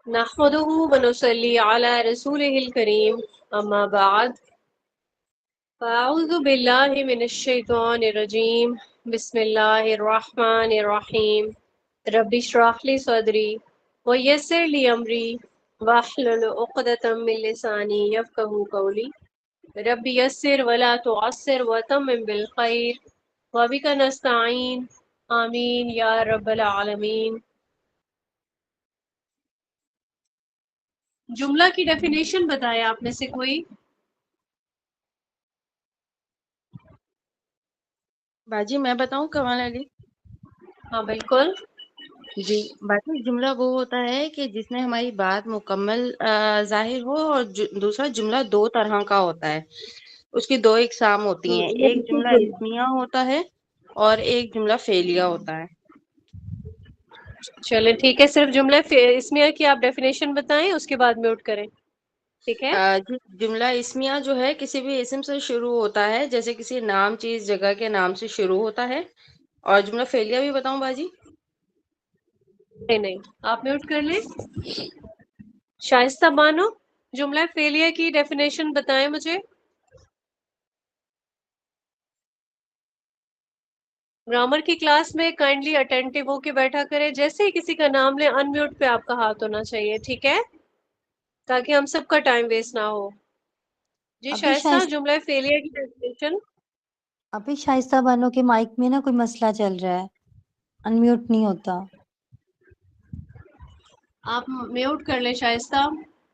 نحمده ونصلي على رسوله الكريم اما بعد فاعوذ باللہ من الشیطان الرجیم بسم اللہ الرحمن الرحیم رب اشرح لي صدری ویسر لي امری واحلل عقدۃ من لسانی یفقهوا قولی رب یسر ولا تعسر وتمم بالخیر وبک نستعین آمین یا رب العالمین۔ جملہ کی ڈیفینیشن بتائے آپ میں سے کوئی؟ باجی میں بتاؤں کمال علی؟ ہاں بالکل۔ جی باجی، جملہ وہ ہوتا ہے کہ جس میں ہماری بات مکمل ظاہر ہو، اور دوسرا جملہ دو طرح کا ہوتا ہے، اس کی دو اقسام ہوتی ہیں، یہ ایک جملہ بالکل اسمیہ ہوتا ہے اور ایک جملہ فعلیہ ہوتا ہے۔ چلیں ٹھیک ہے، صرف جملہ اسمیہ کی آپ ڈیفینیشن بتائیں، اس کے بعد میوٹ کریں، ٹھیک ہے؟ جملہ اسمیہ جو ہے کسی بھی اسم سے شروع ہوتا ہے، جیسے کسی نام، چیز، جگہ کے نام سے شروع ہوتا ہے۔ اور جملہ فعلیہ بھی بتاؤں باجی؟ نہیں نہیں، آپ میوٹ کر لیں۔ شائستہ بانو، جملہ فعلیہ کی ڈیفینیشن بتائیں مجھے۔ گرامر کی کلاس میں کائنڈلی اٹینٹیو ہو کے بیٹھا کریں، جیسے ہی کسی کا نام لیں ان میوٹ پہ آپ کا ہاتھ ہونا چاہیے، ٹھیک ہے؟ تاکہ ہم سب کا ٹائم ویسٹ نہ ہو۔ جی شائستہ، جملہ فعلیہ کی ڈیفینیشن۔ ابھی شائستہ بانو کے مائک میں نا کوئی مسئلہ چل رہا ہے، انمیوٹ نہیں ہوتا۔ آپ میوٹ کر لیں شائستہ۔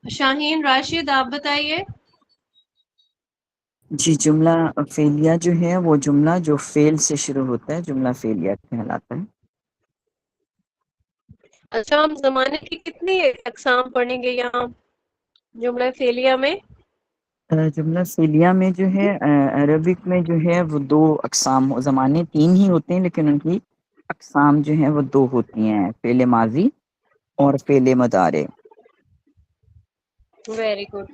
شاہین، راشد، آپ بتائیے۔ جی، جملہ فعلیہ جو ہے وہ جملہ جو فعل سے شروع ہوتا ہے جملہ فعلیہ کہلاتا ہے۔ اچھا، ہم زمانے کی کتنی اقسام پڑھیں گے یہاں جملہ فعلیہ میں؟ جملہ فعلیہ میں جو ہے عربک میں جو ہے وہ دو اقسام، زمانے تین ہی ہوتے ہیں لیکن ان کی اقسام جو ہیں وہ دو ہوتی ہیں، فعل ماضی اور فعل مضارع۔ ویری گڈ،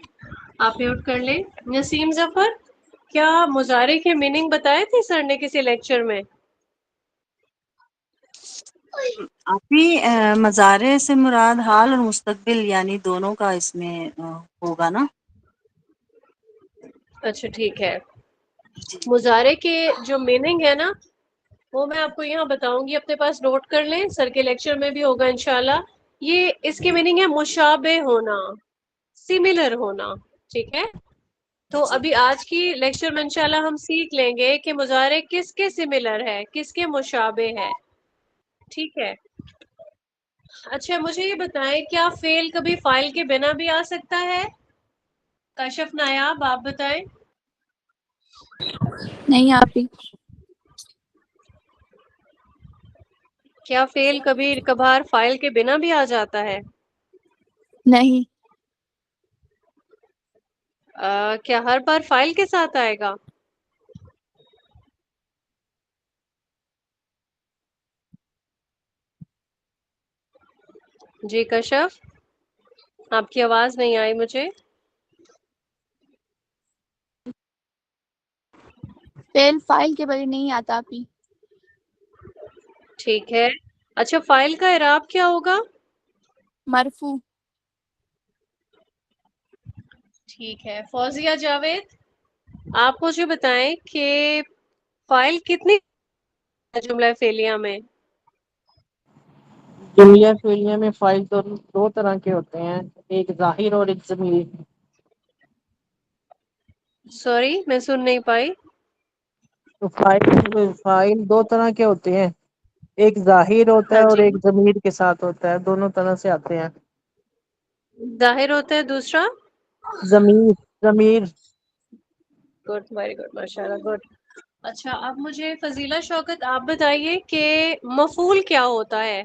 آپ میوٹ کر لیں۔ نسیم ظفر، کیا مضارع کے میننگ بتائے تھے سر نے کسی لیکچر میں؟ ابھی مضارع سے مراد حال اور مستقبل یعنی دونوں کا اس میں ہوگا نا؟ اچھا ٹھیک ہے، جی مضارع کے جو میننگ ہے نا وہ میں آپ کو یہاں بتاؤں گی، اپنے پاس نوٹ کر لیں، سر کے لیکچر میں بھی ہوگا انشاءاللہ۔ یہ اس کے میننگ ہے مشابہ ہونا، سملر ہونا، ٹھیک ہے؟ تو جی ابھی آج کی لیکچر میں انشاءاللہ ہم سیکھ لیں گے کہ مضارع کس کے سملر ہے، کس کے مشابہ ہے، ٹھیک ہے؟ اچھا مجھے یہ بتائیں، کیا فعل کبھی فاعل کے بنا بھی آ سکتا ہے؟ کاشف نایاب، آپ بتائیں۔ نہیں آپ ہی۔ کیا فعل کبھی کبھار فاعل کے بنا بھی آ جاتا ہے؟ نہیں۔ کیا ہر بار فاعل کے ساتھ آئے گا؟ جی کشف، آپ کی آواز نہیں آئی مجھے۔ فعل فاعل کے بغیر نہیں آتا آپ ہی۔ ٹھیک ہے، اچھا فاعل کا اعراب کیا ہوگا؟ مرفوع۔ ٹھیک ہے، فوزیہ جاوید، آپ مجھے بتائیں کہ فاعل کتنی جملہ فعلیہ میں؟ جملہ فعلیہ میں فاعل دو طرح کے ہوتے ہیں، ایک ظاہر اور ایک ضمیر۔ سوری میں سن نہیں پائی۔ تو فاعل دو طرح کے ہوتے ہیں، ایک ظاہر ہوتا ہاں ہے اور جی، ایک ضمیر کے ساتھ ہوتا ہے، دونوں طرح سے آتے ہیں۔ ظاہر ہوتا ہے، دوسرا ضمیر۔ گڈ، ویری گڈ، ماشاء اللہ، گڈ۔ اچھا اب مجھے فضیلہ شوکت آپ بتائیے کہ مفعول کیا ہوتا ہے؟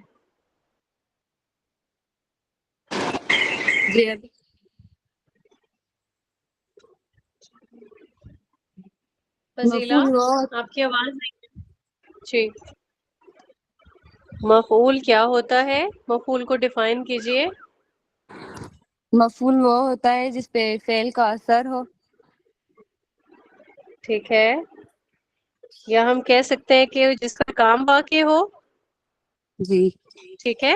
جی ابھی فضیلہ، مفعول وہ آپ کی آواز نہیں۔ جی، مفعول کیا ہوتا ہے؟ مفعول کو ڈیفائن کیجئے۔ مفعول وہ ہوتا ہے جس پہ فعل کا اثر ہو۔ ٹھیک ہے، یا ہم کہہ سکتے ہیں کہ جس کا کام واقع ہو، جی۔ ٹھیک ہے؟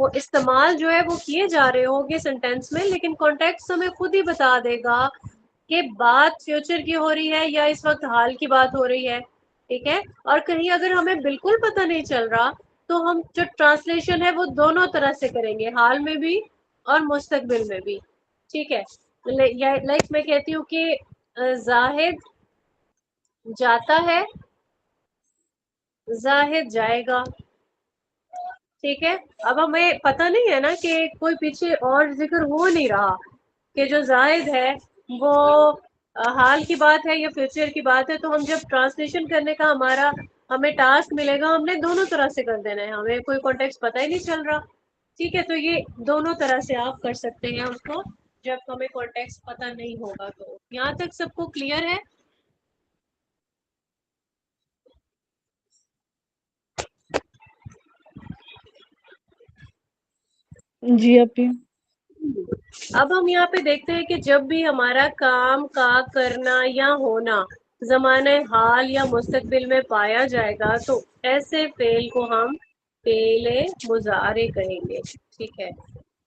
وہ استعمال جو ہے وہ کیے جا رہے ہوں گے سینٹینس میں، لیکن کانٹیکسٹ ہمیں خود ہی بتا دے گا کہ بات فیوچر کی ہو رہی ہے یا اس وقت حال کی بات ہو رہی ہے، ٹھیک ہے. اور کہیں اگر ہمیں بالکل پتہ نہیں چل رہا تو ہم جو ٹرانسلیشن ہے وہ دونوں طرح سے کریں گے، حال میں بھی اور مستقبل میں بھی، ٹھیک ہے. لائک میں کہتی ہوں کہ زاہد جاتا ہے، زاہد جائے گا، ٹھیک ہے. اب ہمیں پتہ نہیں ہے نا کہ کوئی پیچھے اور ذکر ہو نہیں رہا کہ جو زائد ہے وہ حال کی بات ہے یا فیوچر کی بات ہے، تو ہم جب ٹرانسلیشن کرنے کا ہمیں ٹاسک ملے گا، ہم نے دونوں طرح سے کر دینا ہے، ہمیں کوئی کانٹیکسٹ پتہ ہی نہیں چل رہا، ٹھیک ہے. تو یہ دونوں طرح سے آپ کر سکتے ہیں اس کو جب ہمیں کانٹیکسٹ پتہ نہیں ہوگا. تو یہاں تک سب کو کلیئر ہے؟ جی اپی. اب ہم یہاں پہ دیکھتے ہیں کہ جب بھی ہمارا کام کا کرنا یا ہونا زمانہ حال یا مستقبل میں پایا جائے گا تو ایسے فعل کو ہم فعل مضارع کہیں گے، ٹھیک ہے.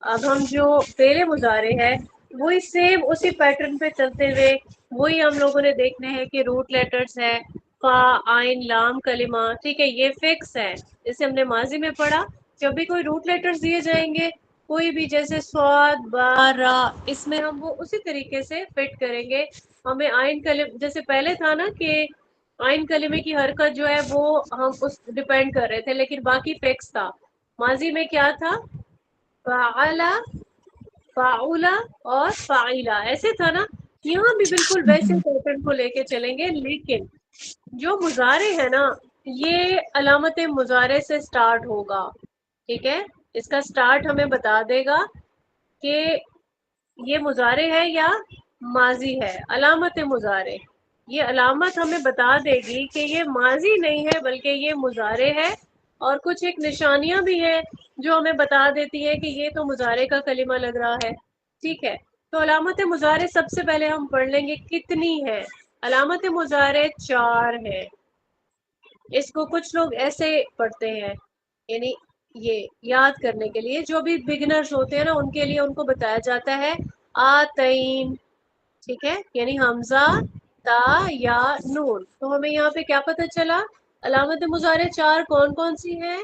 اب ہم جو فعل مضارع ہے وہی سیم اسی پیٹرن پہ چلتے ہوئے وہی ہم لوگوں نے دیکھنے ہیں کہ روٹ لیٹرز ہے فا عین لام کلمہ، ٹھیک ہے. یہ فکس ہے، اسے ہم نے ماضی میں پڑھا. جب بھی کوئی روٹ لیٹرز دیے جائیں گے کوئی بھی، جیسے سواد با را، اس میں ہم وہ اسی طریقے سے فٹ کریں گے. ہمیں عین کلمہ جیسے پہلے تھا نا کہ عین کلمے کی حرکت جو ہے وہ ہم اس ڈیپینڈ کر رہے تھے، لیکن باقی فکس تھا. ماضی میں کیا تھا؟ فعلا، فعولا اور فعیلا، ایسے تھا نا. یہاں بھی بالکل ویسے پیٹرن کو لے کے چلیں گے، لیکن جو مضارع ہے نا یہ علامت مضارع سے سٹارٹ ہوگا، ٹھیک ہے. اس کا سٹارٹ ہمیں بتا دے گا کہ یہ مضارع ہے یا ماضی ہے. علامت مضارع، یہ علامت ہمیں بتا دے گی کہ یہ ماضی نہیں ہے بلکہ یہ مضارع ہے. اور کچھ ایک نشانیاں بھی ہیں جو ہمیں بتا دیتی ہے کہ یہ تو مضارع کا کلمہ لگ رہا ہے، ٹھیک ہے. تو علامت مضارع سب سے پہلے ہم پڑھ لیں گے کتنی ہے. علامت مضارع 4 ہے. اس کو کچھ لوگ ایسے پڑھتے ہیں، یعنی یہ یاد کرنے کے لیے جو بھی بگنرز ہوتے ہیں نا ان کے لیے ان کو بتایا جاتا ہے آتین، ٹھیک ہے. یعنی حمزہ، تا یا نون. تو ہمیں یہاں پہ کیا پتہ چلا؟ علامت مضارع 4 کون کون سی ہیں؟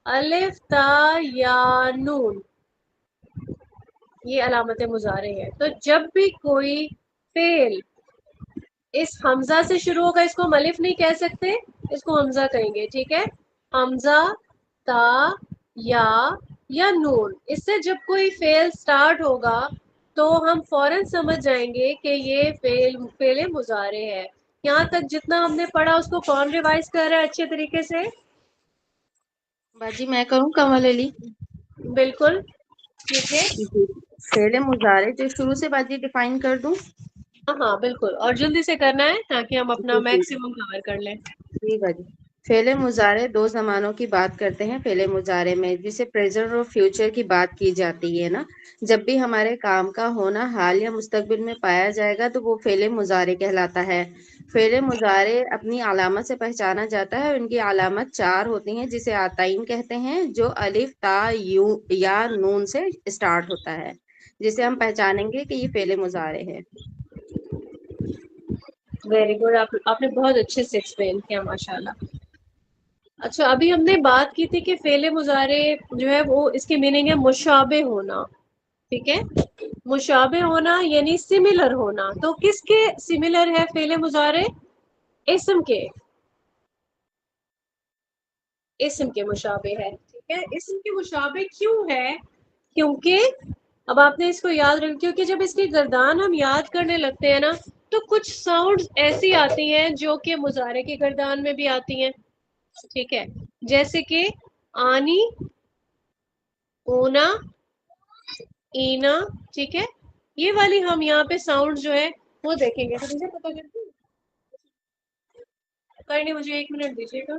الف، تا یا نون، یہ علامت مضارع ہے. تو جب بھی کوئی فعل اس حمزہ سے شروع ہوگا اس کو ہم الف نہیں کہہ سکتے، اس کو حمزہ کہیں گے، ٹھیک ہے. حمزہ، تا یا نون، اس سے جب کوئی فعل سٹارٹ ہوگا تو ہم فوراً سمجھ جائیں گے کہ یہ فعل مضارع ہے. یہاں تک جتنا ہم نے پڑھا اس کو کون ریوائز کر رہا ہے اچھے طریقے سے؟ باجی میں کروں کمل علی؟ بالکل، ٹھیک ہے. جی. فعل مضارع جو شروع سے باجی ڈیفائن کر دوں؟ ہاں ہاں بالکل، اور جلدی سے کرنا ہے تاکہ ہم اپنا جی جی میکسیمم کور کر لیں. جی باجی. فعل مضارع 2 زمانوں کی بات کرتے ہیں فعل مضارع میں، جسے پریزنٹ اور فیوچر کی بات کی جاتی ہے نا. جب بھی ہمارے کام کا ہونا حال یا مستقبل میں پایا جائے گا تو وہ فعل مضارع کہلاتا ہے. فعل مضارع اپنی علامت سے پہچانا جاتا ہے. ان کی علامت 4 ہوتی ہیں جسے آتین کہتے ہیں، جو الف، تا، یا نون سے اسٹارٹ ہوتا ہے، جسے ہم پہچانیں گے کہ یہ فعل مضارع ہے. ویری گڈ، آپ نے بہت اچھے سے ایکسپلین کیا، ماشاء اللہ. اچھا، ابھی ہم نے بات کی تھی کہ فعل مضارع جو ہے وہ اس کی میننگ ہے مشابہ ہونا، ٹھیک ہے. مشابہ ہونا یعنی سملر ہونا. تو کس کے سملر ہے فعل مضارع؟ اسم کے، اسم کے مشابہ ہے، ٹھیک ہے. اسم کے مشابہ کیوں ہے؟ کیونکہ اب آپ نے اس کو یاد رکھ، کیونکہ جب اس کی گردان ہم یاد کرنے لگتے ہیں نا تو کچھ ساؤنڈز ایسی آتی ہیں جو کہ مضارع کی گردان میں بھی آتی ہیں، ٹھیک ہے. جیسے کہ آنی، اونا، اینا، ٹھیک ہے. یہ والی ہم یہاں پہ ساؤنڈ جو ہے وہ دیکھیں گے. تو مجھے پتا کرنی، مجھے 1 منٹ دیجیے گا.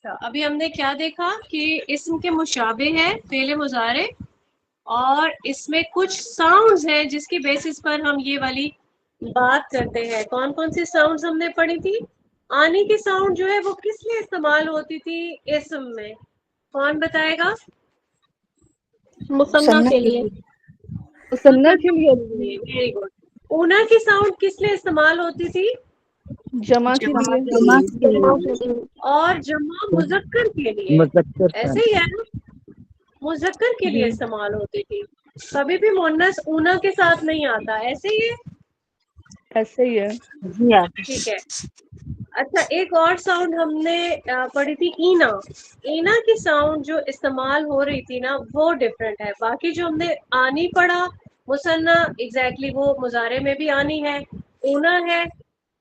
اچھا ابھی ہم نے کیا دیکھا کہ اسم کے مشابہ ہے فعل مضارع اور اس میں کچھ ساؤنڈز ہیں جس کی بیسس پر ہم یہ والی بات کرتے ہیں. کون کون سی ساؤنڈز ہم نے پڑھی تھی؟ آنی کی ساؤنڈ جو ہے وہ کس لیے استعمال ہوتی تھی اسم میں؟ کون بتائے گا؟ مثنیٰ کے لیے. مثنیٰ کے لیے ویری گڈ. اونا کی ساؤنڈ کس لیے استعمال ہوتی تھی؟ جمع کے لیے. اور جمع مذکر کے لیے. مذکر کا ایسے ہی ہے نا، مذکر کے لیے جی استعمال ہوتی تھی. کبھی بھی مؤنث اونا کے ساتھ نہیں آتا. ایسے ہی ہے. ایسے ہی ہے. جی آپ ٹھیک ہے. اچھا ایک اور ساؤنڈ ہم نے پڑھی تھی اینا. اینا کی ساؤنڈ جو استعمال ہو رہی تھی نا وہ ڈفرینٹ ہے. باقی جو ہم نے آنی پڑھا مثنیٰ ایگزیکٹلی وہ مضارع میں بھی آنی ہے. اونا ہے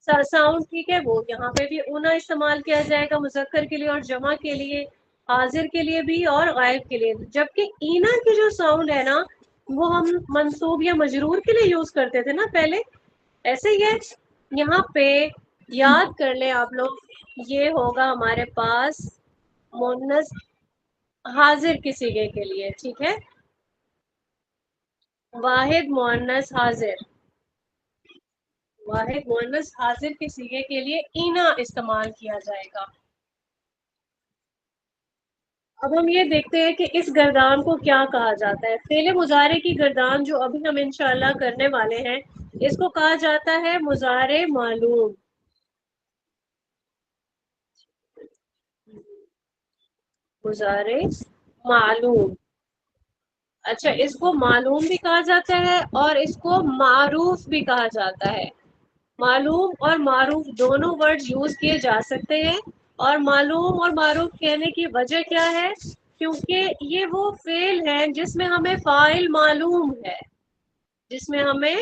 ساؤنڈ ٹھیک ہے، وہ یہاں پہ بھی اونا استعمال کیا جائے گا مذکر کے لیے اور جمع کے لیے، حاضر کے لیے بھی اور غائب کے لیے. جبکہ اینا کی جو ساؤنڈ ہے نا وہ ہم منصوب یا مجرور کے لیے یوز کرتے تھے نا پہلے. ایسے ہی ہے. یہاں پہ یاد کر لیں آپ لوگ، یہ ہوگا ہمارے پاس مؤنث حاضر کے صیغے کے لیے. ٹھیک ہے، واحد مؤنث حاضر. واحد مؤنث حاضر کے صیغے کے لیے اینا استعمال کیا جائے گا. اب ہم یہ دیکھتے ہیں کہ اس گردان کو کیا کہا جاتا ہے. فعل مضارع کی گردان جو ابھی ہم انشاءاللہ کرنے والے ہیں اس کو کہا جاتا ہے مضارع معلوم. مضارع معلوم. اچھا اس کو معلوم بھی کہا جاتا ہے اور اس کو معروف بھی کہا جاتا ہے. معلوم اور معروف دونوں ورڈ یوز کیے جا سکتے ہیں. اور معلوم اور معروف کہنے کی وجہ کیا ہے؟ کیونکہ یہ وہ فعل ہے جس میں ہمیں فاعل معلوم ہے. جس میں ہمیں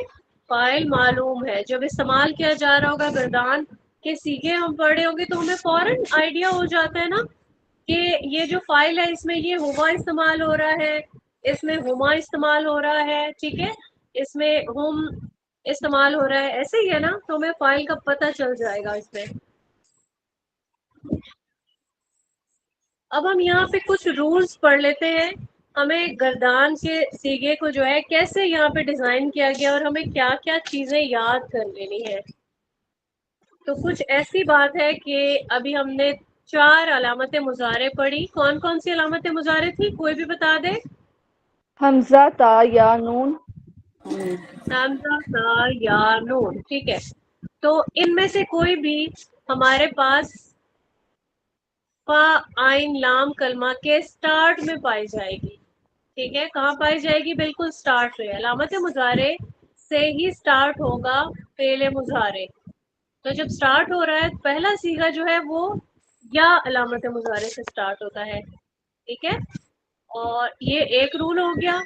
فاعل معلوم ہے. جب استعمال کیا جا رہا ہوگا گردان کے صیغے ہم پڑھے ہوں گے تو ہمیں فوراً آئیڈیا ہو جاتا ہے نا کہ یہ جو فاعل ہے اس میں یہ ہوا استعمال ہو رہا ہے، اس میں ہما استعمال ہو رہا ہے. ٹھیک ہے، اس میں ہم استعمال ہو رہا ہے. ایسے ہی ہے نا، تو ہمیں فاعل کا پتہ چل جائے گا اس میں. اب ہم یہاں پہ کچھ رولز پڑھ لیتے ہیں. ہمیں گردان کے صیغے کو جو ہے کیسے یہاں پہ ڈیزائن کیا گیا اور ہمیں کیا کیا چیزیں یاد کر لینی ہے. تو کچھ ایسی بات ہے کہ ابھی ہم نے 4 علامت مضارع پڑھی. کون کون سی علامت مضارع تھی؟ کوئی بھی بتا دے. حمزہ، تا، یا، نون. حمزہ، تا، یا، نون. ٹھیک ہے، تو ان میں سے کوئی بھی ہمارے پاس فا عین لام کلمہ کے سٹارٹ میں پائی جائے گی. ٹھیک ہے، کہاں پائی جائے گی؟ بالکل سٹارٹ میں. علامت مضارع سے ہی سٹارٹ ہوگا فعل مضارع. تو جب سٹارٹ ہو رہا ہے پہلا صیغہ جو ہے وہ یا علامت مضارع سے سٹارٹ ہوتا ہے. ٹھیک ہے، اور یہ ایک رول ہو گیا.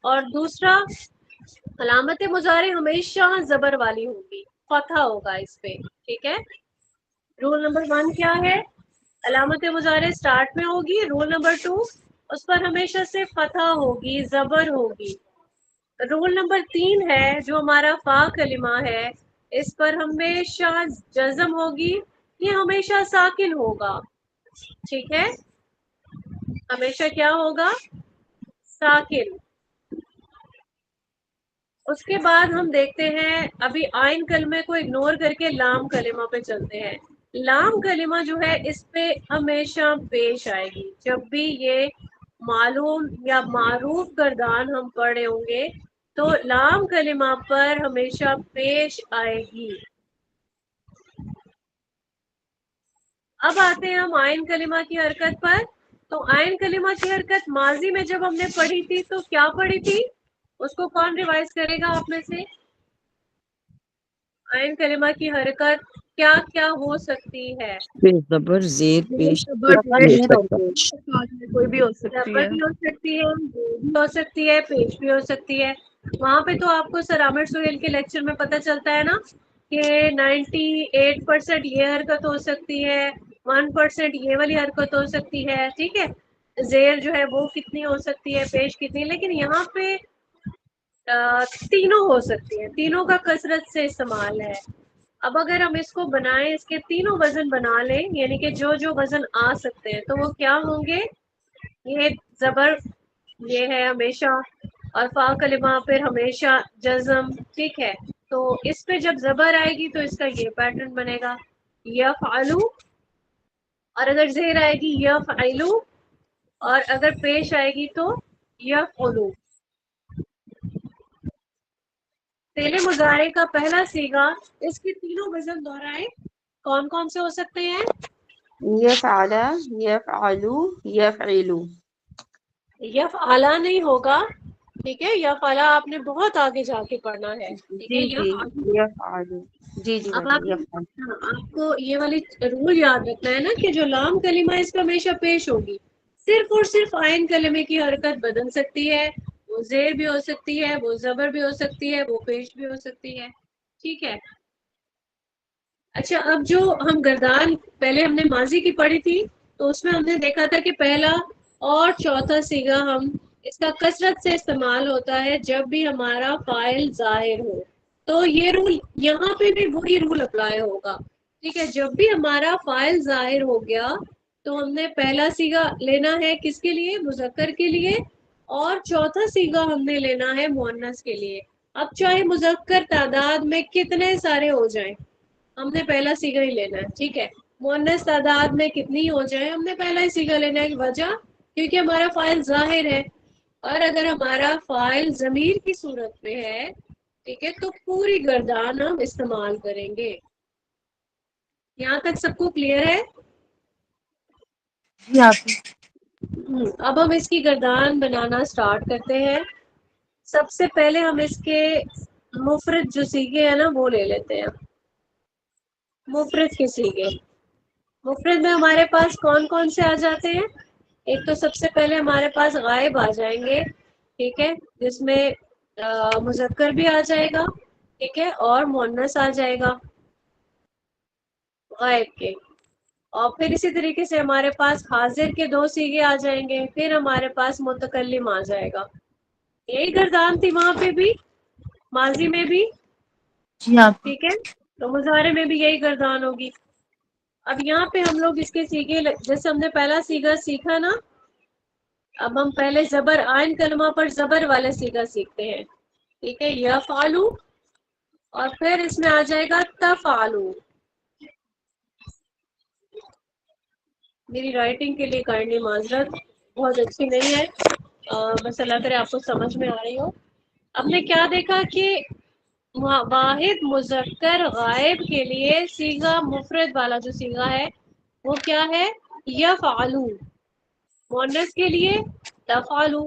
اور دوسرا، علامت مضارع ہمیشہ زبر والی ہوگی، فتح ہوگا اس پہ. ٹھیک ہے، رول نمبر 1 کیا ہے؟ علامت مضارع سٹارٹ میں ہوگی. رول نمبر 2 اس پر ہمیشہ سے فتح ہوگی، زبر ہوگی. رول نمبر 3 ہے جو ہمارا فا کلمہ ہے، اس پر ہمیشہ جزم ہوگی، یہ ہمیشہ ساکن ہوگا. ٹھیک ہے، ہمیشہ کیا ہوگا؟ ساکن. اس کے بعد ہم دیکھتے ہیں ابھی آئین کلمے کو اگنور کر کے لام کلمہ پہ چلتے ہیں. لام کلمہ جو ہے اس پہ ہمیشہ پیش آئے گی. جب بھی یہ معلوم یا معروف گردان ہم پڑھے ہوں گے تو لام کلمہ پر ہمیشہ پیش آئے گی. اب آتے ہیں ہم آئین کلمہ کی حرکت پر. تو آئین کلمہ کی حرکت ماضی میں جب ہم نے پڑھی تھی تو کیا پڑھی تھی؟ اس کو کون ریوائز کرے گا آپ میں سے؟ آئین کلمہ کی حرکت کیا کیا ہو سکتی ہے؟ زبر، زیر، پیش، کوئی بھی ہو سکتی زبر ہے. بھی ہو سکتی ہے، زیر بھی ہو سکتی ہے، پیش بھی ہو سکتی ہے. وہاں پہ تو آپ کو سر عامر سہیل کے لیکچر میں پتہ چلتا ہے نا کہ 98% یہ حرکت ہو سکتی ہے، 1% یہ والی حرکت ہو سکتی ہے. ٹھیک ہے، زیر جو ہے وہ کتنی ہو سکتی ہے، پیش کتنی. لیکن یہاں پہ تینوں ہو سکتی ہیں، تینوں کا کثرت سے استعمال ہے. اب اگر ہم اس کو بنائیں، اس کے تینوں وزن بنا لیں، یعنی کہ جو جو وزن آ سکتے ہیں، تو وہ کیا ہوں گے؟ یہ زبر یہ ہے ہمیشہ، اور فا کلمہ پھر ہمیشہ جزم، ٹھیک ہے؟ تو اس پہ جب زبر آئے گی تو اس کا یہ پیٹرن بنے گا، یفعلو، اور اگر زیر آئے گی یفعلو، اور اگر پیش آئے گی تو یفعلو۔ فعل مضارع کا پہلا صیغہ، اس کے تینوں وزن دہرائیں، کون کون سے ہو سکتے ہیں؟ یفعل، یفعلو، یفعلو۔ یفعلا نہیں ہوگا، ٹھیک ہے؟ یفعلا آپ نے بہت آگے جا کے پڑھنا ہے، ٹھیک ہے؟ جی جی، یفعلو۔ یفعلو، جی جی اب میڈم، یفعل۔ آپ کو یہ والی رول یاد رکھنا ہے نا کہ جو لام کلمہ ہے اس کا ہمیشہ پیش ہوگی، صرف اور صرف آئین کلمے کی حرکت بدل سکتی ہے، وہ زیر بھی ہو سکتی ہے، وہ زبر بھی ہو سکتی ہے، وہ پیش بھی ہو سکتی ہے، ٹھیک ہے؟ اچھا، اب جو ہم گردان پہلے ہم نے ماضی کی پڑھی تھی، تو اس میں ہم نے دیکھا تھا کہ پہلا اور چوتھا صیغہ ہم اس کا کثرت سے استعمال ہوتا ہے جب بھی ہمارا فاعل ظاہر ہو، تو یہ رول یہاں پہ بھی وہی رول اپلائی ہوگا، ٹھیک ہے؟ جب بھی ہمارا فاعل ظاہر ہو گیا تو ہم نے پہلا صیغہ لینا ہے کس کے لیے؟ مذکر کے لیے، اور چوتھا صیغہ ہم نے لینا ہے مؤنث کے لیے۔ اب چاہے مذکر تعداد میں کتنے سارے ہو جائیں، ہم نے پہلا صیغہ ہی لینا ہے، ٹھیک ہے؟ مؤنث تعداد میں کتنی ہو جائے، ہم نے پہلا ہی صیغہ لینا ہے، وجہ کیونکہ ہمارا فاعل ظاہر ہے، اور اگر ہمارا فاعل ضمیر کی صورت میں ہے، ٹھیک ہے، تو پوری گردان ہم استعمال کریں گے۔ یہاں تک سب کو کلیئر ہے؟ جی آپ اب ہم اس کی گردان بنانا سٹارٹ کرتے ہیں۔ سب سے پہلے ہم اس کے مفرد جو صیغے ہیں نا وہ لے لیتے ہیں، مفرد کے صیغے۔ مفرد میں ہمارے پاس کون کون سے آ جاتے ہیں؟ ایک تو سب سے پہلے ہمارے پاس غائب آ جائیں گے، ٹھیک ہے، جس میں مذکر بھی آ جائے گا، ٹھیک ہے، اور مؤنث آ جائے گا غائب کے۔ اور پھر اسی طریقے سے ہمارے پاس حاضر کے دو صیغے آ جائیں گے، پھر ہمارے پاس متکلم آ جائے گا۔ یہی گردان تھی وہاں پہ بھی، ماضی میں بھی، جی آپ ٹھیک ہے، تو مضارع میں بھی یہی گردان ہوگی۔ اب یہاں پہ ہم لوگ اس کے صیغے، جیسے ہم نے پہلا صیغہ سیکھا نا، اب ہم پہلے زبر آئین کلمہ پر زبر والا صیغہ سیکھتے ہیں، ٹھیک ہے، یفعلو، اور پھر اس میں آ جائے گا تفعلو۔ میری رائٹنگ کے لیے کائنڈلی معذرت، بہت اچھی نہیں ہے، بس اللہ کرے آپ کو سمجھ میں آ رہی ہو۔ ہم نے کیا دیکھا کہ واحد مذکر غائب کے لیے صیغہ مفرد والا جو صیغہ ہے وہ کیا ہے؟ یفعلو۔ مؤنث کے لیے تفعلو۔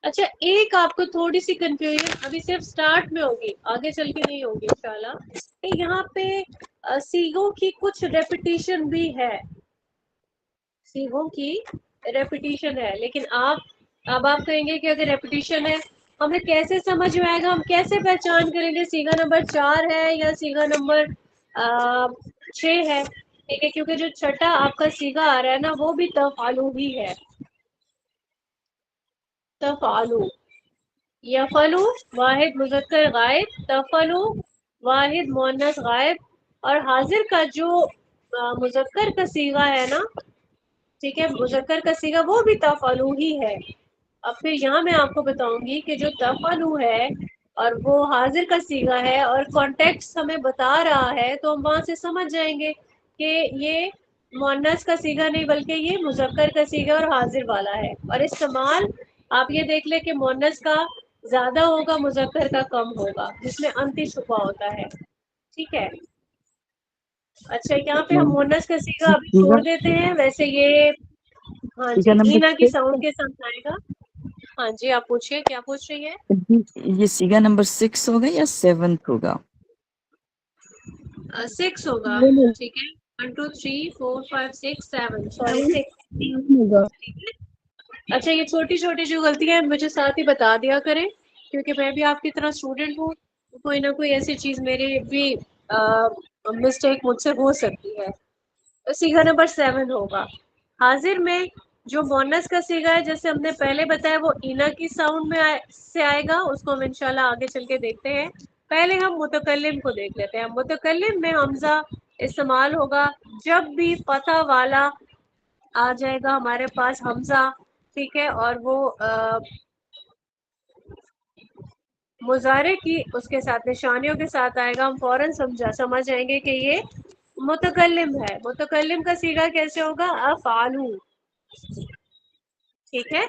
اچھا، ایک آپ کو تھوڑی سی کنفیوژن ابھی صرف سٹارٹ میں ہوگی، آگے چل کے نہیں ہوگی انشاءاللہ، کہ یہاں پہ صیغوں کی کچھ ریپیٹیشن بھی ہے، صیغوں کی ریپیٹیشن ہے، لیکن اب آپ کہیں گے کہ اگر ریپیٹیشن ہے ہمیں کیسے سمجھ میں آئے گا، ہم کیسے پہچان کریں گے صیغہ نمبر 4 ہے یا صیغہ نمبر 6 ہے؟ ٹھیک ہے، کیونکہ جو چھٹا آپ کا صیغہ آ رہا ہے نا وہ بھی تفعلو ہی ہے، تفعلو۔ یفعلو واحد مذکر غائب، تفعلو واحد مؤنث غائب، اور حاضر کا جو مذکر کا صیغہ ہے نا، ٹھیک ہے، مذکر کا صیغہ وہ بھی تفعلو ہی ہے۔ اب پھر یہاں میں آپ کو بتاؤں گی کہ جو تفعلو ہے اور وہ حاضر کا صیغہ ہے اور کانٹیکسٹ ہمیں بتا رہا ہے، تو ہم وہاں سے سمجھ جائیں گے کہ یہ مؤنث کا صیغہ نہیں بلکہ یہ مذکر کا صیغہ اور حاضر والا ہے، اور استعمال آپ یہ دیکھ لیں کہ مؤنث کا زیادہ ہوگا، مذکر کا کم ہوگا، جس میں انتی چھپا ہوتا ہے، ٹھیک ہے۔ اچھا، یہاں پہ ہم مؤنث کا صیغہ ابھی چھوڑ دیتے ہیں، ویسے یہ ہاں صیغہ جی نمبر اینا کی 6 ساؤنڈ کے ساتھ آئے گا۔ ہاں جی، آپ پوچھیے کیا پوچھ رہی ہیں؟ یہ صیغہ نمبر 6 ہوگا یا 7 ہوگا؟ 6 ہوگا، ٹھیک ہے، 1 2 3 4 5 6 7، سوری 6۔ اچھا، یہ چھوٹی چھوٹی جو غلطیاں ہیں مجھے ساتھ ہی بتا دیا کریں، کیونکہ میں بھی آپ کی طرح اسٹوڈنٹ ہوں، کوئی نہ کوئی ایسی چیز میری بھی مسٹیک مجھ سے ہو سکتی ہے۔ صیغہ نمبر 7 ہوگا۔ حاضر میں جو مؤنث کا صیغہ ہے، جیسے ہم نے پہلے بتایا، وہ اینا کی ساؤنڈ میں سے آئے گا، اس کو ہم انشاءاللہ آگے چل کے دیکھتے ہیں۔ پہلے ہم متکلم کو دیکھ لیتے ہیں. متکلم میں حمزہ استعمال ہوگا جب بھی فتح والا آ جائے گا ہمارے پاس حمزہ، ٹھیک ہے، اور وہ مضارع کی اس کے ساتھ نشانیوں کے ساتھ آئے گا، ہم فوراً سمجھ جائیں گے کہ یہ متکلم ہے. متکلم کا صیغہ کیسے ہوگا؟ افعلو. ٹھیک ہے،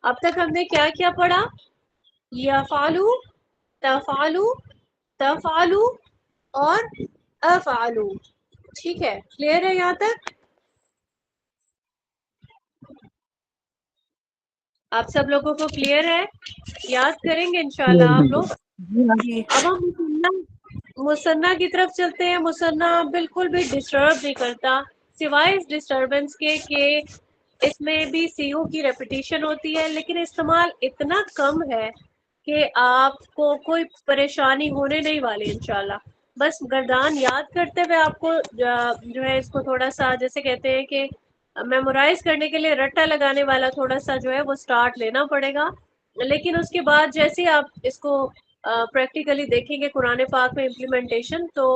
اب تک ہم نے کیا کیا پڑھا؟ یفعلو، تفعلو، تفعلو اور افعلو. ٹھیک ہے، کلیئر ہے یہاں تک؟ آپ سب لوگوں کو کلیئر ہے؟ یاد کریں گے انشاءاللہ آپ لوگ. اب ہم مثنیٰ کی طرف چلتے ہیں. مثنیٰ بالکل بھی ڈسٹرب نہیں کرتا سوائے اس ڈسٹربنس کے کہ اس میں بھی سیو کی ریپیٹیشن ہوتی ہے، لیکن استعمال اتنا کم ہے کہ آپ کو کوئی پریشانی ہونے نہیں والی انشاءاللہ. بس گردان یاد کرتے ہوئے آپ کو جو ہے اس کو تھوڑا سا جیسے کہتے ہیں کہ میمورائز کرنے کے لیے رٹا لگانے والا تھوڑا سا جو ہے وہ سٹارٹ لینا پڑے گا. لیکن اس کے بعد جیسے ہی آپ اس کو پریکٹیکلی دیکھیں گے قرآن پاک میں امپلیمنٹیشن، تو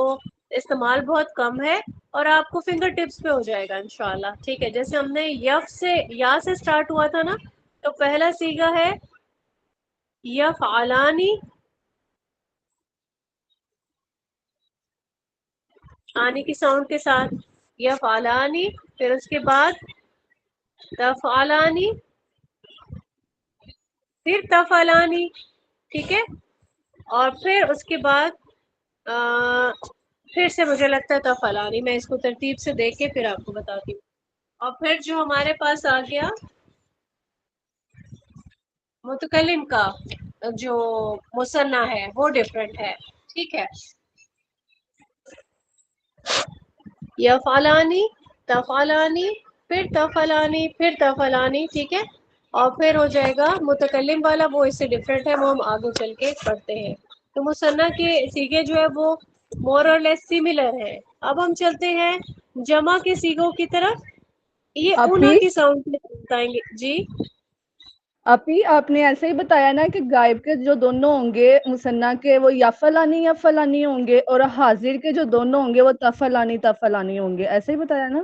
استعمال بہت کم ہے اور آپ کو فنگر ٹپس پہ ہو جائے گا انشاءاللہ. ٹھیک ہے، جیسے ہم نے یا سے سٹارٹ ہوا تھا نا، تو پہلا صیغہ ہے یفعلانی، آنے کی ساؤنڈ کے ساتھ یفعلانی، پھر اس کے بعد تفعلانی، پھر تفعلانی. ٹھیک ہے، اور پھر اس کے بعد پھر سے مجھے لگتا ہے تفعلانی. میں اس کو ترتیب سے دیکھ کے پھر آپ کو بتاتی ہوں. اور پھر جو ہمارے پاس آ گیا متکلم کا جو مثنیٰ ہے وہ ڈفرینٹ ہے. ٹھیک ہے، یفعلانی، تفعلانی، پھر تفعلانی، پھر تفعلانی. ٹھیک ہے، اور پھر ہو جائے گا متکلم والا، وہ اس سے ڈفرینٹ ہے، وہ ہم آگے چل کے پڑھتے ہیں. تو مثنیٰ کے صیغے جو ہے وہ مور اور لیس سملر ہے. اب ہم چلتے ہیں جمع کے صیغوں کی طرف. یہ اونا اپی کی ساؤنڈ کے ساتھ بتائیں گے. جی اپی آپ نے ایسے ہی بتایا نا کہ غائب کے جو دونوں ہوں گے مثنیٰ کے وہ یفعلانی یفعلانی ہوں گے، اور حاضر کے جو دونوں ہوں گے وہ تفعلانی تفعلانی ہوں گے، ایسے ہی بتایا نا؟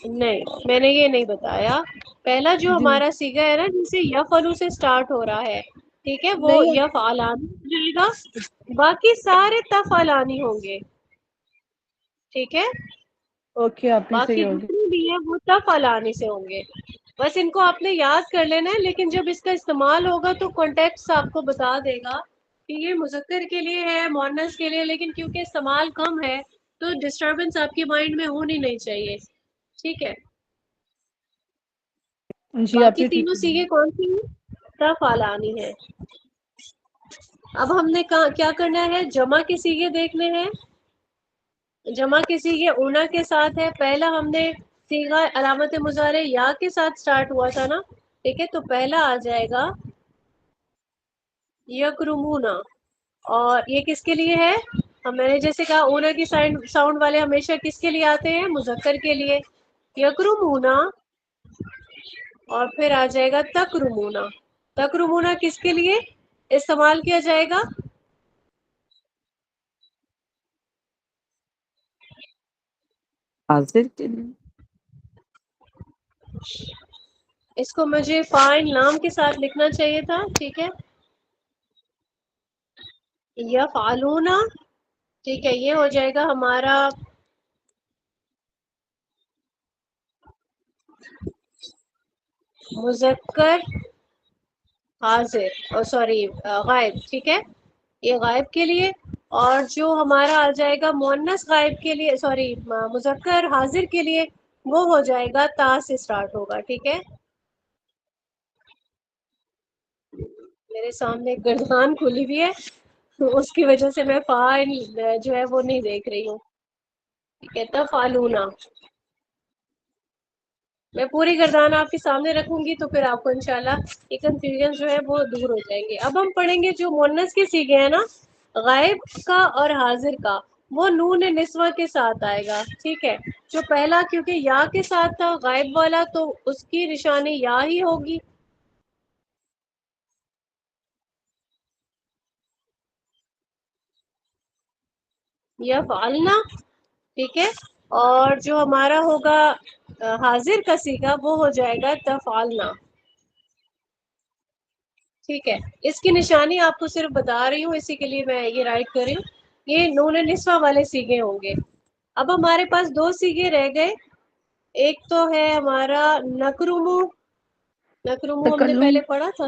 نہیں، میں نے یہ نہیں بتایا. پہلا جو جی ہمارا صیغہ ہے نا جسے یفعلو سے سٹارٹ ہو رہا ہے، ٹھیک ہے، وہ نہیں. یفعلانی ہو جائے گا. باقی سارے تفعلانی ہوں گے. ٹھیک ہے، اوکے اپی، باقی صحیح ہوگی. جتنے بھی ہیں وہ تفعلانی سے ہوں گے. بس ان کو آپ نے یاد کر لینا ہے، لیکن جب اس کا استعمال ہوگا تو کانٹیکٹس آپ کو بتا دے گا کہ یہ مذکر کے لیے ہے، مؤنث کے لیے، لیکن کیونکہ استعمال کم ہے تو ڈسٹربنس آپ کے مائنڈ میں ہونی نہیں چاہیے. ٹھیک ہے، جی باقی اپی، ٹھیک تینوں ہے. صیغے کون سی ہیں؟ تفعلانی ہے. اب ہم نے کیا کرنا ہے؟ جمع کے صیغے دیکھنے ہیں. جمع کے صیغے اونا کے ساتھ ہے. پہلا ہم نے صیغہ علامت مضارع یا کے ساتھ سٹارٹ ہوا تھا نا، ٹھیک ہے، تو پہلا آ جائے گا یکرمونا. اور یہ کس کے لیے ہے؟ میں نے جیسے کہا اونا کی ساؤنڈ والے ہمیشہ کس کے لیے آتے ہیں؟ مذکر کے لیے. یکرمونا، اور پھر آ جائے گا تکرمونا. تکرمونا کس کے لیے استعمال کیا جائے گا؟ حاضر کے لیے. اس کو مجھے فاعل نام کے ساتھ لکھنا چاہیے تھا. ٹھیک ہے، یفعلونا. ٹھیک ہے، یہ ہو جائے گا ہمارا مذکر حاضر، سوری غائب. ٹھیک ہے، یہ غائب کے لیے. اور جو ہمارا آ جائے گا مؤنث غائب کے لیے، سوری مذکر حاضر کے لیے، وہ ہو جائے گا تا سے سٹارٹ ہوگا. ٹھیک ہے، میرے سامنے ایک گردان کھلی ہوئی ہے تو اس کی وجہ سے میں فاعل جو ہے وہ نہیں دیکھ رہی ہوں. ٹھیک ہے، تفعلونا. میں پوری گردان آپ کے سامنے رکھوں گی تو پھر آپ کو انشاءاللہ یہ کنفیوژن جو ہے وہ دور ہو جائیں گے. اب ہم پڑھیں گے جو مؤنث کے صیغے ہیں نا، غائب کا اور حاضر کا، وہ نون نسوہ کے ساتھ آئے گا. ٹھیک ہے، جو پہلا کیونکہ یا کے ساتھ تھا غائب والا تو اس کی نشانی یا ہی ہوگی. یفعلنا، ٹھیک ہے. اور جو ہمارا ہوگا حاضر کا صیغہ وہ ہو جائے گا تفعلنا. ٹھیک ہے. اس کی نشانی آپ کو صرف بتا رہی ہوں، اسی کے لیے میں یہ رائٹ کر رہی ہوں. یہ نون نسوہ والے صیغے ہوں گے. اب ہمارے پاس دو صیغے رہ گئے. ایک تو ہے ہمارا نکرمو. نکرمو ہم نے تکلم پہلے پڑھا تھا.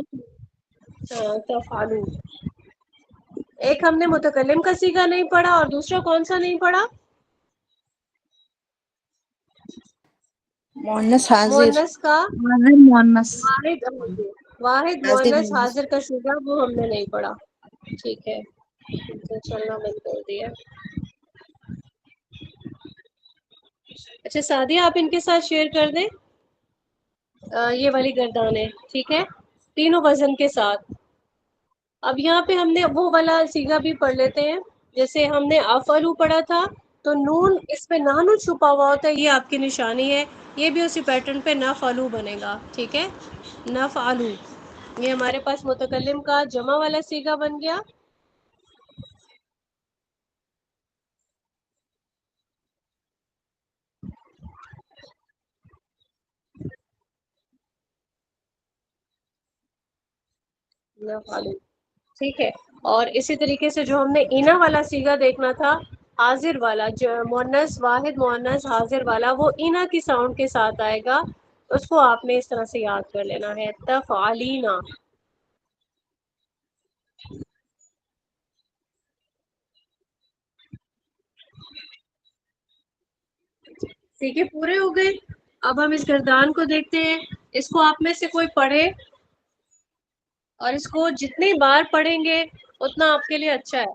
تفعلو. ایک ہم نے متکلم کا صیغہ نہیں پڑھا، اور دوسرا کون سا نہیں پڑھا؟ مؤنث حاضر. مؤنث کا مؤنث واحد واحد حاضر مؤنث مؤنث. حاضر کا صیغہ وہ ہم نے نہیں پڑھا. ٹھیک ہے، تو چلنا بند کر دیا. اچھا سعدیہ، آپ ان کے ساتھ شیئر کر دیں یہ والی گردانیں. ٹھیک ہے، تینوں وزن کے ساتھ. اب یہاں پہ ہم نے وہ والا صیغہ بھی پڑھ لیتے ہیں. جیسے ہم نے افعلو پڑھا تھا، تو نون اس پہ نانو چھپا ہوا ہوتا ہے، یہ آپ کی نشانی ہے. یہ بھی اسی پیٹرن پہ نفعلو بنے گا. ٹھیک ہے، نفعلو. یہ ہمارے پاس متکلم کا جمع والا صیغہ بن گیا. نفعلو. ٹھیک ہے. اور اسی طریقے سے جو ہم نے اینا والا صیغہ دیکھنا تھا، حاضر والا، جو مؤنث واحد مؤنث حاضر والا، وہ اینا کی ساؤنڈ کے ساتھ آئے گا. اس کو آپ نے اس طرح سے یاد کر لینا ہے، تفعلینا. سیکھے پورے ہو گئے. اب ہم اس گردان کو دیکھتے ہیں. اس کو آپ میں سے کوئی پڑھے، اور اس کو جتنی بار پڑھیں گے اتنا آپ کے لیے اچھا ہے.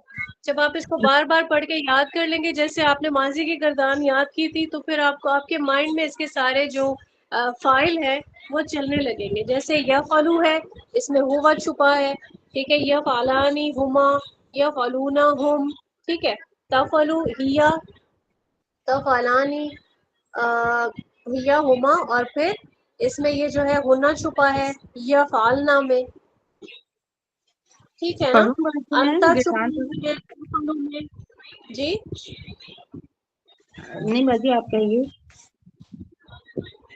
جب آپ اس کو بار بار پڑھ کے یاد کر لیں گے، جیسے آپ نے ماضی کی گردان یاد کی تھی، تو پھر آپ کو آپ کے مائنڈ میں اس کے سارے جو فائل ہے وہ چلنے لگیں گے. جیسے یفعلو ہے، اس میں ہوا چھپا ہے. ٹھیک ہے، یفعلانی ہما، یفعلون ہم. ٹھیک ہے، تفعلو ہیا، تفعلانی ہیا ہما. اور پھر اس میں یہ جو ہے ہونا چھپا ہے یفعلنا میں. ٹھیک ہے نا. پڑھوں باقی میں انتا گردان چھپی ہوئی ہے تفعلو میں. جی نہیں باجی آپ کہیے.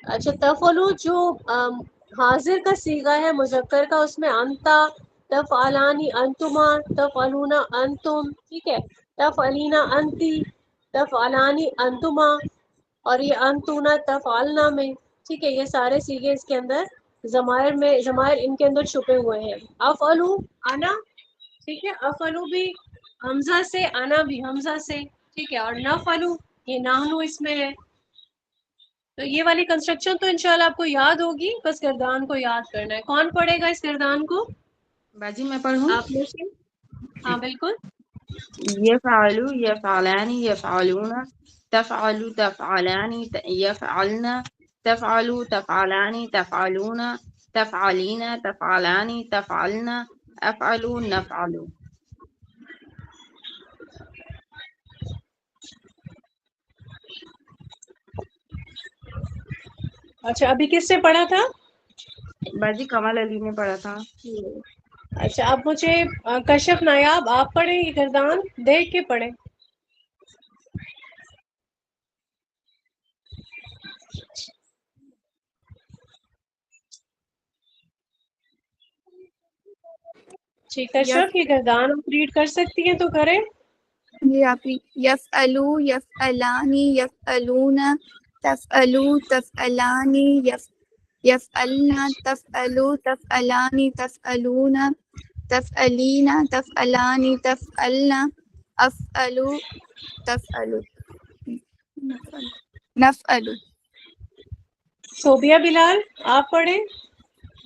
اچھا، تفعلو جو حاضر کا صیغہ ہے مذکر کا، اس میں انتا، تفعلانی انتما، تفعلون انتم. ٹھیک ہے، تفعلینا انتی، تفعلانی انتما، اور یہ انتونا تفعلنا میں. ٹھیک ہے، یہ سارے صیغے اس کے اندر ضمائر میں، ضمائر ان کے اندر چھپے ہوئے ہیں. افعلو انا. ٹھیک ہے، افعلو بھی حمزہ سے، انا بھی حمزہ سے. ٹھیک ہے، اور نفعلو یہ نحنو اس میں ہے. تو یہ والی کنسٹرکشن تو انشاءاللہ آپ کو یاد ہوگی، بس گردان کو یاد کرنا ہے. کون پڑھے گا اس گردان کو؟ باجی میں پڑھوں. آپ میں سے؟ ہاں بالکل. یفعلو یفعلانی یفعلون، تفعلو تفعلانی یفعلن، تفعلو تفعلانی تفعلون، تفعلین تفعلانی تفعلن، افعلو نفعلو. اچھا، ابھی کس سے پڑھا تھا؟ باجی کمال علی نے پڑھا تھا. اچھا، اب مجھے کشف نایاب آپ پڑھیں یہ گردان، دیکھ کے پڑھیں. جی کشف، یہ گردان آپ ریڈ کر سکتی ہیں تو کریں. جی آپ یفعلو یفعلانی یفعلون، تفعلو تفعلانی یفعلنا، تفعلو تفعلانی تفعلون، تفعلینا تفعلانی تفعلنا، افعلو تفعلو نفعلو. صوبیہ بلال آپ پڑھیں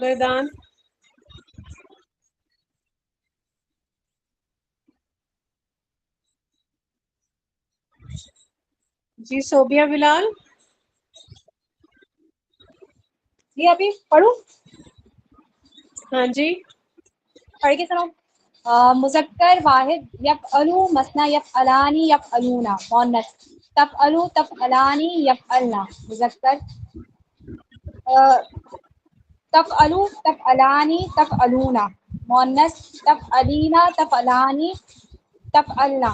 گردان. جی صوبیہ بلال. جی ابھی پڑھوں؟ ہاں جی. پڑھ کے سناؤ. مذکر واحد یفعلو، مثنی یفعلانی یفعلونا، مؤنث تفعلو تفعلانی یفعلنا، مذکر تفعلو تفعلانی تفعلونا، مؤنث تفعلینا تفعلانی تفعلنا،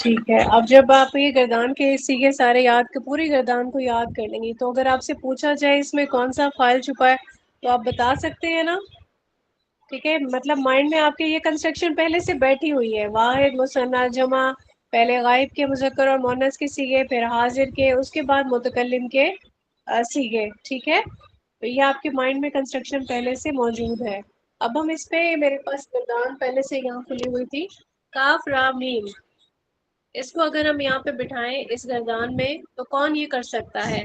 ٹھیک ہے. اب جب آپ یہ گردان کے سیغے سارے پوری گردان کو یاد کر لیں گی تو اگر آپ سے پوچھا جائے اس میں کون سا فائل چھپا ہے تو آپ بتا سکتے ہیں نا. ٹھیک ہے، مطلب مائنڈ میں آپ کے یہ کنسٹرکشن پہلے سے بیٹھی ہوئی ہے. واحد، مثنیٰ، جمع، پہلے غائب کے مذکر اور مؤنث کے صیغے، پھر حاضر کے، اس کے بعد متکلم کے صیغے. ٹھیک ہے، تو یہ آپ کے مائنڈ میں کنسٹرکشن پہلے سے موجود ہے. اب ہم اس پہ، میرے پاس گردان پہلے سے یہاں کھلی ہوئی تھی، کاف را میم. اس کو اگر ہم یہاں پہ بٹھائیں اس گردان میں تو کون یہ کر سکتا ہے؟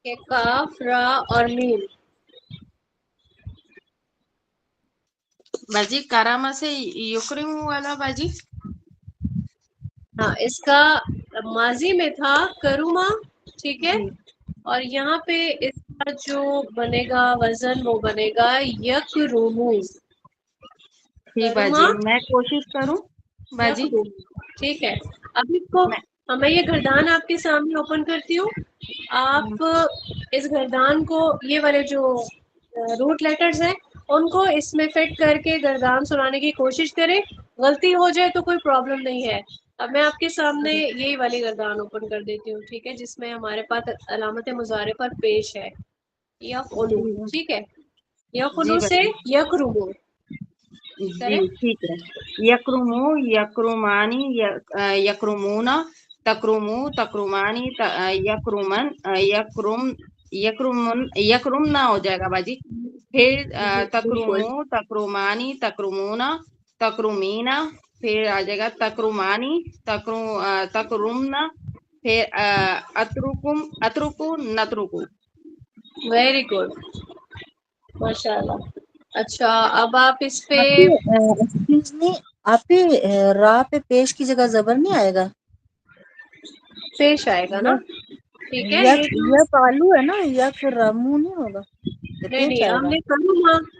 کہ کاف را اور میم. باجی کراما سے یکرم والا باجی. ہاں، اس کا ماضی میں تھا کروما. ٹھیک ہے، جی اور یہاں پہ اس کا جو بنے گا وزن وہ بنے گا یکرمو. ٹھیک کروما باجی، میں کوشش کروں باجی. یکرمو. ٹھیک ہے، اب اس کو میں میں یہ گردان آپ کے سامنے اوپن کرتی ہوں. آپ اس گردان کو، یہ والے جو روٹ لیٹرز ہیں ان کو اس میں فٹ کر کے گردان سنانے کی کوشش کریں. غلطی ہو جائے تو کوئی پرابلم نہیں ہے. اب میں آپ کے سامنے یہی والی گردان اوپن کر دیتی ہوں. ٹھیک ہے، جس میں ہمارے پاس علامت مضارع پر پیش ہے یفعلو. ٹھیک ہے، جی یفعلو سے باجی. یکرمو جی کریں. ٹھیک ہے. یکرمو، یکرمانی، یکرمونا، تکرمو، تکرمانی، یکرمن، یکرمنا ہو جائے گا باجی. پھر جی بالکل. تکرمو، تکرمانی، تکرمونا، تکرمینا، پھر آ جائے گا تکرمانی، تکرمنا، پھر اترکم، اترکو، نترکو. ویری گڈ، ماشاء اللہ. اچھا، اب آپ اس پہ آپ ایکسکیوز می، آپ پہ را پہ پیش کی جگہ زبر نہیں آئے گا؟ پیش آئے گا نا. ٹھیک ہے، یہ جو یا پالو ہے نا، یا پھر رامو نہیں ہوگا، یہ نہیں پیش نہیں، آئے ہم گا. نے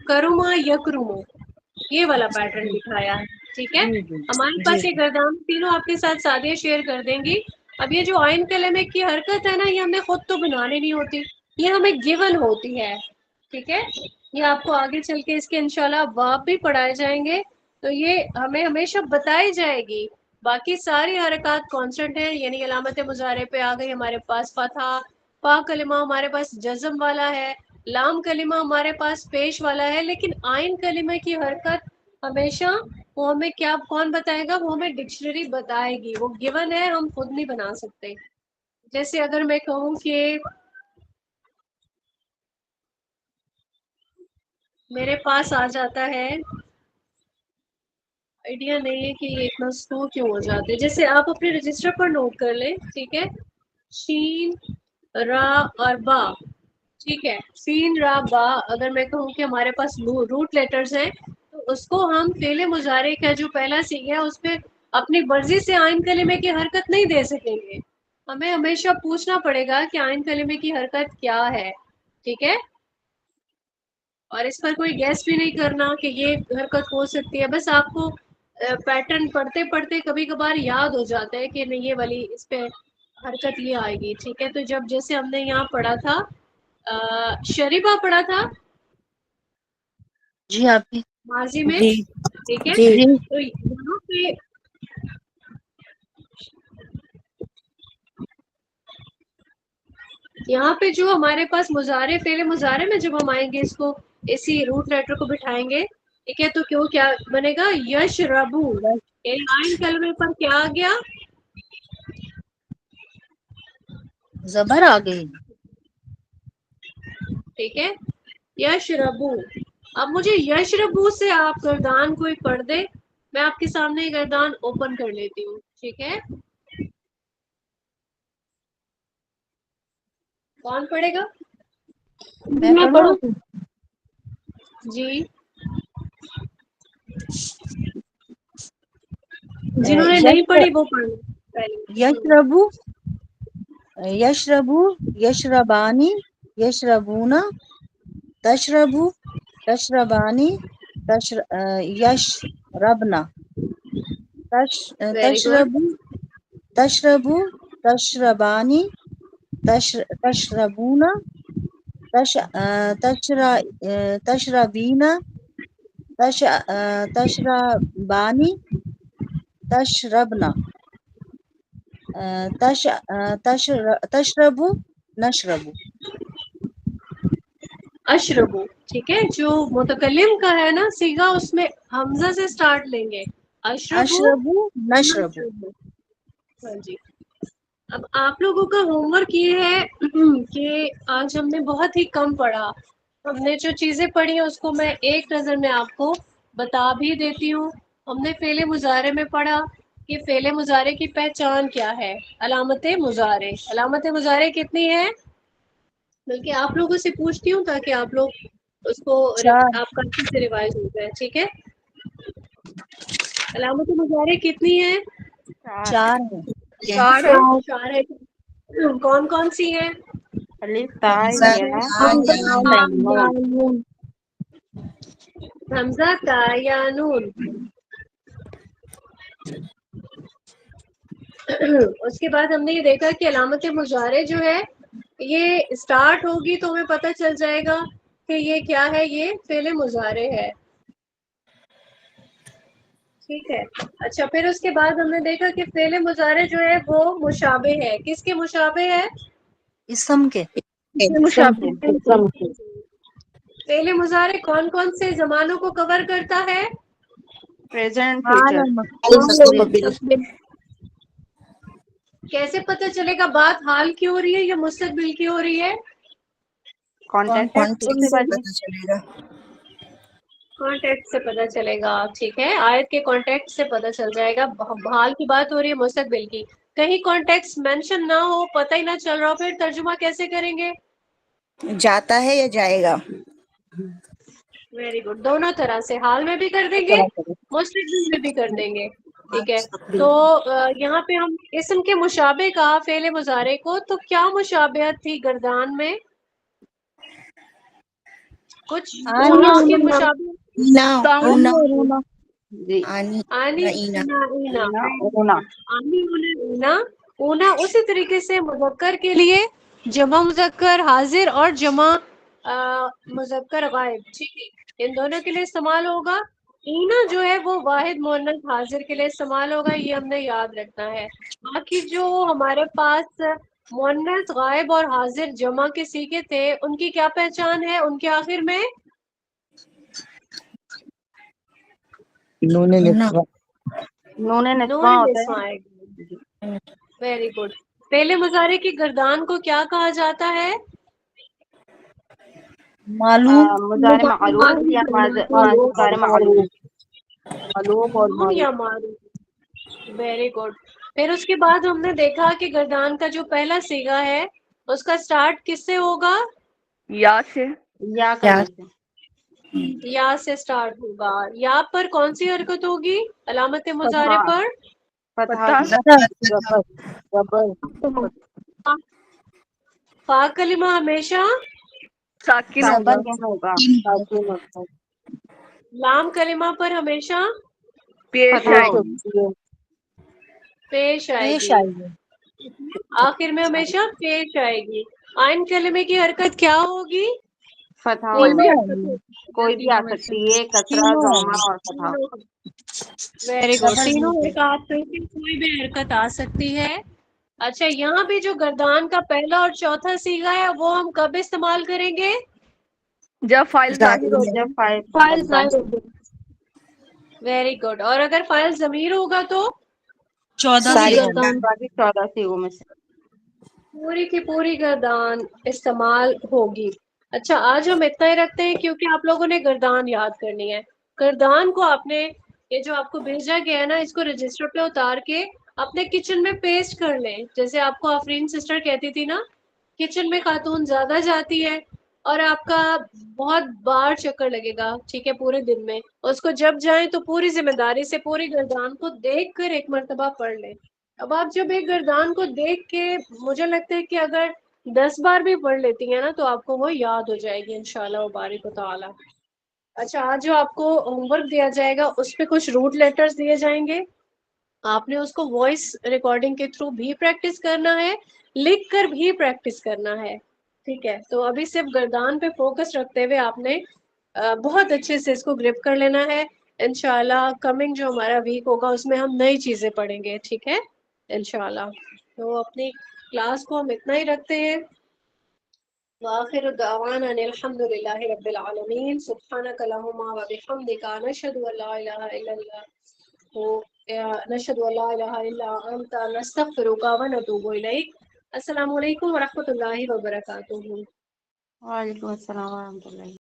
کروما یکرمو یہ والا اچھا پیٹرن جی دکھایا ہے. ٹھیک ہے، جی جی ہمارے جی پاس یہ گردان تینوں آپ کے ساتھ سادے شیئر کر دیں گی. اب یہ جو آئن کلمے کی حرکت ہے نا، یہ ہمیں خود تو بنانی نہیں ہوتی، یہ ہمیں گیون ہوتی ہے. ٹھیک ہے، یہ آپ کو آگے چل کے اس کے انشاءاللہ ابواب بھی پڑھائے جائیں گے تو یہ ہمیں ہمیشہ بتائی جائے گی. باقی ساری حرکات کانسٹنٹ ہیں، یعنی علامت مضارع پہ آ گئی ہمارے پاس فتحہ، فا کلمہ ہمارے پاس جزم والا ہے، لام کلمہ ہمارے پاس پیش والا ہے. لیکن آئن کلمہ کی حرکت ہمیشہ وہ ہمیں کیا، کون بتائے گا؟ وہ ہمیں ڈکشنری بتائے گی. وہ گیون ہے، ہم خود نہیں بنا سکتے. جیسے اگر میں کہوں کہ میرے پاس آ جاتا ہے، آئیڈیا نہیں ہے کہ یہ اتنا سلو کیوں ہو جاتے. جیسے آپ اپنے رجسٹر پر نوٹ کر لیں. ٹھیک ہے، شین، را اور با. ٹھیک ہے، سین، را، با. اگر میں کہوں کہ ہمارے پاس روٹ لیٹرز ہیں تو اس کو ہم فعل مضارع کا جو پہلا صیغہ ہے اس پہ اپنی مرضی سے آئن کلمے کی حرکت نہیں دے سکیں گے. ہمیں ہمیشہ پوچھنا پڑے گا کہ آئن کلمے کی حرکت کیا ہے. ٹھیک ہے، اور اس پر کوئی گیس بھی نہیں کرنا کہ یہ حرکت ہو سکتی ہے. بس آپ کو پیٹرن پڑھتے پڑھتے کبھی کبھار یاد ہو جاتا ہے کہ نہیں یہ والی اس پہ حرکت یہ آئے گی. ٹھیک ہے، تو جب جیسے ہم نے یہاں پڑھا تھا شریفہ پڑھا تھا جی آپ کی. ماضی میں. جی ٹھیک ہے، جی تو یہاں پہ جو ہمارے پاس مضارع، فعل مضارع میں جب ہم آئیں گے اس کو اسی روٹ لیٹر کو بٹھائیں گے. ٹھیک ہے، تو کیا بنے گا؟ یشربو. آئن کلمے پر کیا آ گیا؟ زبر آ گئی. ٹھیک ہے، یشربو. اب مجھے یشربو سے آپ گردان کوئی پڑھ دے، میں آپ کے سامنے یہ گردان اوپن کر لیتی ہوں. ٹھیک ہے، کون پڑھے گا؟ میں میں پڑھوں پڑھوں؟ آپ کو؟ جی، جنہوں نے نہیں پڑھی وہ پڑھ لیں پہلے. یشربو، یشربو، یشربانی، یشربونا، تشربو، تشربانی، یشربنا، ویری گڈ. تشربو، تشربو، تشربانی، تشربونا، تشربین تشربانی تشربنا تشربو نشربو. اشربو، ٹھیک ہے، جو متکلم کا ہے نا سیگا اس میں حمزہ سے سٹارٹ لیں گے، اشربو اشربو نشربو. ہاں جی. اب آپ لوگوں کا ہوم ورک یہ ہے کہ آج ہم نے بہت ہی کم پڑھا. ہم نے جو چیزیں پڑھی ہیں اس کو میں ایک نظر میں آپ کو بتا بھی دیتی ہوں. ہم نے فعل مضارع میں پڑھا کہ فعل مضارع کی پہچان کیا ہے، علامت مضارع. علامت مضارع کتنی ہے؟ بلکہ آپ لوگوں سے پوچھتی ہوں تاکہ آپ لوگ اس کو آپ کا اچھے سے ریوائز ہو جائے. ٹھیک ہے، علامت مضارع کتنی ہے؟ 4 ہے. 4 ہے. کون کون سی ہے؟ الف تا یا نون. حمزہ تا یا نون. اس کے بعد ہم نے یہ دیکھا کہ علامت مضارع جو ہے یہ اسٹارٹ ہوگی تو ہمیں پتہ چل جائے گا کہ یہ کیا ہے، یہ فعل مضارع ہے. ٹھیک ہے. اچھا، پھر اس کے بعد ہم نے دیکھا کہ فعل مضارع جو ہے وہ مشابہ ہے. کس کے مشابہ ہے؟ اسم کے. فعل مضارع کون کون سے زمانوں کو کور کرتا ہے؟ پریزنٹ حال فیوچر. اور مستقبل. کیسے پتہ چلے گا بات حال کی ہو رہی ہے یا مستقبل کی ہو رہی ہے؟ کانٹیکٹ سے پتہ چلے گا. کانٹیکٹ سے پتہ چلے گا. ٹھیک ہے، آیت کے کانٹیکٹ سے پتہ چل جائے گا حال کی بات ہو رہی ہے مستقبل کی. کہیں کانٹیکٹ مینشن نہ ہو، پتہ ہی نہ چل رہا ہو، پھر ترجمہ کیسے کریں گے؟ جاتا ہے یا جائے گا. Very good. دونوں طرح سے، حال میں بھی کر دیں گے، مستقبل میں بھی کر دیں گے. ٹھیک ہے. تو یہاں پہ ہم اسم کے مشابہ کا فعل مضارع کو، تو کیا مشابہت تھی گردان میں؟ کچھ اس کی مشابہت جی. آنی اونا اسی طریقے سے مذکر کے لیے جمع مذکر حاضر اور جمع مذکر غائب، ٹھیک ہے، ان دونوں کے لیے استعمال ہوگا. اینا جو ہے وہ واحد مؤنث حاضر کے لیے استعمال ہوگا، یہ ہم نے یاد رکھنا ہے. باقی جو ہمارے پاس مؤنث غائب اور حاضر جمع کے صیغے تھے ان کی کیا پہچان ہے؟ ان کے آخر میں نون نسوہ. نون نون نسواں ہوتا نسواں ہے. آئے گی. Very good. فعل مضارع کی گردان کو کیا کہا جاتا ہے؟ معلوم. مضارع معروف یا مضارع معلوم. معلوم یا معروف. Very good. پھر اس کے بعد ہم نے دیکھا کہ گردان کا جو پہلا صیغہ ہے اس کا سٹارٹ کس سے ہوگا؟ یا سے. یا کرنے سے. یا سے سٹارٹ ہوگا. یا پر کون سی حرکت ہوگی علامت مضارع فتحہ. پر؟ فتحہ. فا کلمہ ہمیشہ ساکن ہوگا. لام کلمہ پر ہمیشہ فتحہ ہوگی. پیش آئے گی. آخر میں ہمیشہ پیش آئے گی. آئن کلمے کی حرکت کیا ہوگی؟ فتحہ کوئی بھی ہوگا. حرکت کوئی بھی آ سکتی ہے، کسرہ، ضمہ اور فتحہ. Very good. تینوں حرکات میں سے کوئی بھی حرکت آ سکتی ہے. اچھا، یہاں بھی جو گردان کا پہلا اور چوتھا صیغہ ہے وہ ہم کب استعمال کریں گے؟ جب فائل ظاہر ہو. جب فائل فاعل ظاہر ہوگا. Very good. اور اگر فاعل ضمیر ہوگا تو 14 صیغوں میں سے پوری کی پوری گردان استعمال ہوگی. اچھا، آج ہم اتنا ہی رکھتے ہیں کیونکہ آپ لوگوں نے گردان یاد کرنی ہے. گردان کو آپ نے، یہ جو آپ کو بھیجا گیا ہے نا، اس کو رجسٹر پہ اتار کے اپنے کچن میں پیسٹ کر لیں. جیسے آپ کو آفرین سسٹر کہتی تھی نا، کچن میں خاتون زیادہ جاتی ہے اور آپ کا بہت بار چکر لگے گا، ٹھیک ہے، پورے دن میں. اس کو جب جائیں تو پوری ذمہ داری سے پوری گردان کو دیکھ کر ایک مرتبہ پڑھ لیں. اب آپ جب ایک گردان کو دیکھ کے، مجھے لگتا ہے کہ اگر 10 بار بھی پڑھ لیتی ہیں نا تو آپ کو وہ یاد ہو جائے گی انشاءاللہ وبارک و تعالی. اچھا، آج جو آپ کو ہوم ورک دیا جائے گا اس پہ کچھ روٹ لیٹرز دیے جائیں گے. آپ نے اس کو وائس ریکارڈنگ کے تھرو بھی پریکٹس کرنا ہے، لکھ کر بھی پریکٹس کرنا ہے. ٹھیک ہے، تو ابھی صرف گردان پہ فوکس رکھتے ہوئے آپ نے بہت اچھے سے اس کو گرپ کر لینا ہے. انشاءاللہ کمنگ جو ہمارا ویک ہوگا اس میں ہم نئی چیزیں پڑھیں گے. ٹھیک ہے انشاءاللہ. تو اپنی کلاس کو ہم اتنا ہی رکھتے ہیں. وآخر دعوانا ان الحمد للہ رب العالمین. سبحانک اللہم وبحمدک نشہد ان لا الہ الا اللہ نشہد ان لا الہ الا انت نستغفرک ونتوب الیک. السلام علیکم ورحمۃ اللہ وبرکاتہ. وعلیکم السلام ورحمۃ اللہ.